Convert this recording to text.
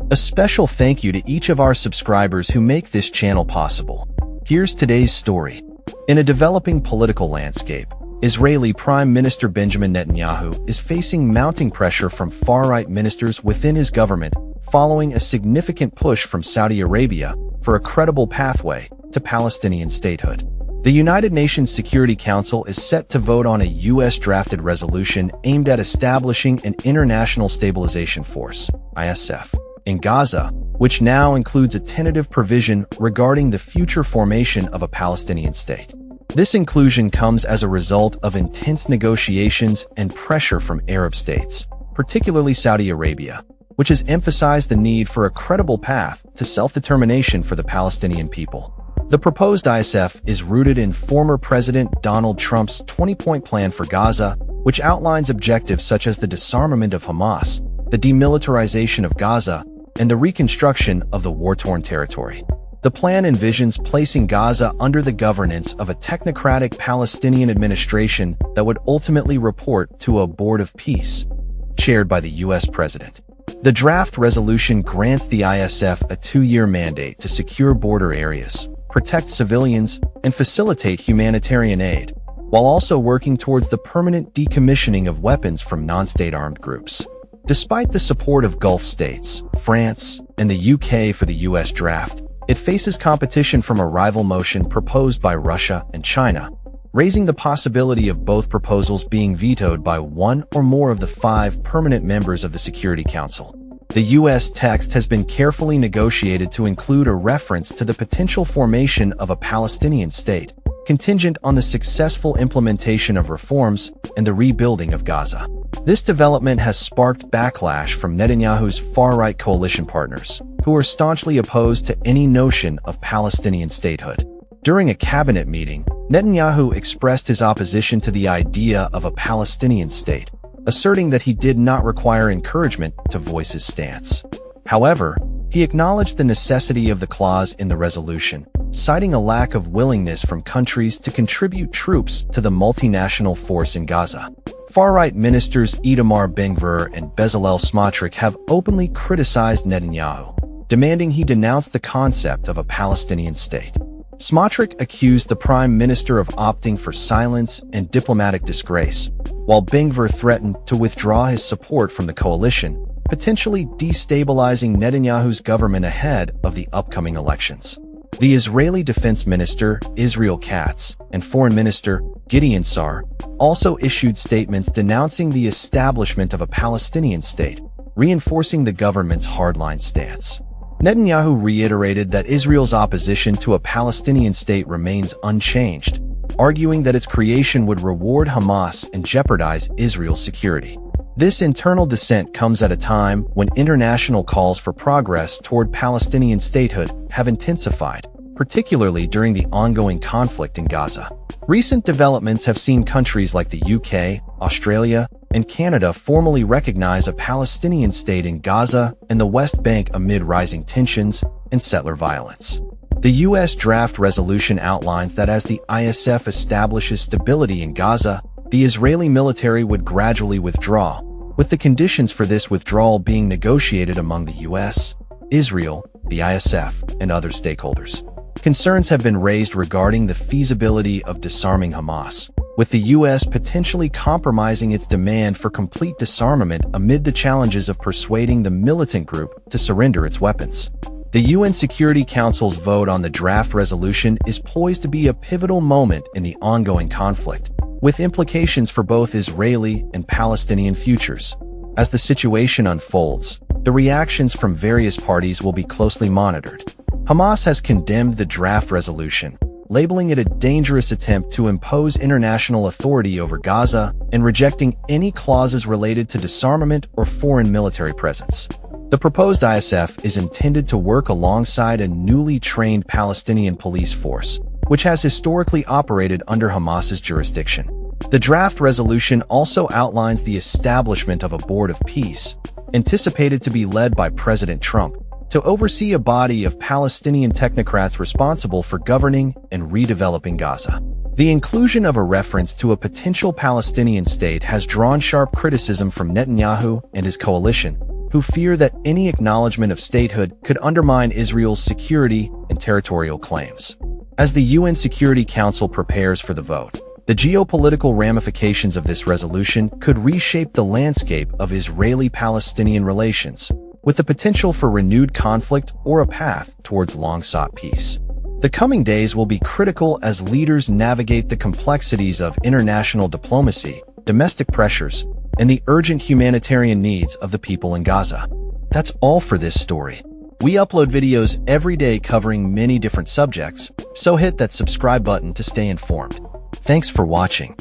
A special thank you to each of our subscribers who make this channel possible. Here's today's story. In a developing political landscape, Israeli Prime Minister Benjamin Netanyahu is facing mounting pressure from far-right ministers within his government following a significant push from Saudi Arabia for a credible pathway to Palestinian statehood. The United Nations Security Council is set to vote on a U.S.-drafted resolution aimed at establishing an International Stabilization Force, ISF, in Gaza, which now includes a tentative provision regarding the future formation of a Palestinian state. This inclusion comes as a result of intense negotiations and pressure from Arab states, particularly Saudi Arabia, which has emphasized the need for a credible path to self-determination for the Palestinian people. The proposed ISF is rooted in former President Donald Trump's 20-point plan for Gaza, which outlines objectives such as the disarmament of Hamas, the demilitarization of Gaza, and the reconstruction of the war-torn territory. The plan envisions placing Gaza under the governance of a technocratic Palestinian administration that would ultimately report to a board of peace, chaired by the U.S. President. The draft resolution grants the ISF a 2-year mandate to secure border areas, protect civilians, and facilitate humanitarian aid, while also working towards the permanent decommissioning of weapons from non-state armed groups. Despite the support of Gulf states, France, and the UK for the U.S. draft, it faces competition from a rival motion proposed by Russia and China, raising the possibility of both proposals being vetoed by one or more of the 5 permanent members of the Security Council. The U.S. text has been carefully negotiated to include a reference to the potential formation of a Palestinian state, contingent on the successful implementation of reforms and the rebuilding of Gaza. This development has sparked backlash from Netanyahu's far-right coalition partners, who are staunchly opposed to any notion of Palestinian statehood. During a cabinet meeting, Netanyahu expressed his opposition to the idea of a Palestinian state, asserting that he did not require encouragement to voice his stance. However, he acknowledged the necessity of the clause in the resolution, citing a lack of willingness from countries to contribute troops to the multinational force in Gaza. Far-right ministers Itamar Ben-Gvir and Bezalel Smotrich have openly criticized Netanyahu, demanding he denounce the concept of a Palestinian state. Smotrich accused the prime minister of opting for silence and diplomatic disgrace, while Ben-Gvir threatened to withdraw his support from the coalition, potentially destabilizing Netanyahu's government ahead of the upcoming elections. The Israeli Defense Minister, Israel Katz, and Foreign Minister, Gideon Sa'ar, also issued statements denouncing the establishment of a Palestinian state, reinforcing the government's hardline stance. Netanyahu reiterated that Israel's opposition to a Palestinian state remains unchanged, arguing that its creation would reward Hamas and jeopardize Israel's security. This internal dissent comes at a time when international calls for progress toward Palestinian statehood have intensified, particularly during the ongoing conflict in Gaza. Recent developments have seen countries like the UK, Australia, and Canada formally recognize a Palestinian state in Gaza and the West Bank amid rising tensions and settler violence. The U.S. draft resolution outlines that as the ISF establishes stability in Gaza, the Israeli military would gradually withdraw, with the conditions for this withdrawal being negotiated among the U.S., Israel, the ISF, and other stakeholders. Concerns have been raised regarding the feasibility of disarming Hamas, with the U.S. potentially compromising its demand for complete disarmament amid the challenges of persuading the militant group to surrender its weapons. The UN Security Council's vote on the draft resolution is poised to be a pivotal moment in the ongoing conflict, with implications for both Israeli and Palestinian futures. As the situation unfolds, the reactions from various parties will be closely monitored. Hamas has condemned the draft resolution, labeling it a dangerous attempt to impose international authority over Gaza and rejecting any clauses related to disarmament or foreign military presence. The proposed ISF is intended to work alongside a newly trained Palestinian police force, which has historically operated under Hamas's jurisdiction. The draft resolution also outlines the establishment of a board of peace, anticipated to be led by President Trump, to oversee a body of Palestinian technocrats responsible for governing and redeveloping Gaza. The inclusion of a reference to a potential Palestinian state has drawn sharp criticism from Netanyahu and his coalition, who fear that any acknowledgement of statehood could undermine Israel's security and territorial claims. As the UN Security Council prepares for the vote, the geopolitical ramifications of this resolution could reshape the landscape of Israeli-Palestinian relations, with the potential for renewed conflict or a path towards long-sought peace. The coming days will be critical as leaders navigate the complexities of international diplomacy, domestic pressures, and the urgent humanitarian needs of the people in Gaza. That's all for this story. We upload videos every day covering many different subjects, so hit that subscribe button to stay informed. Thanks for watching.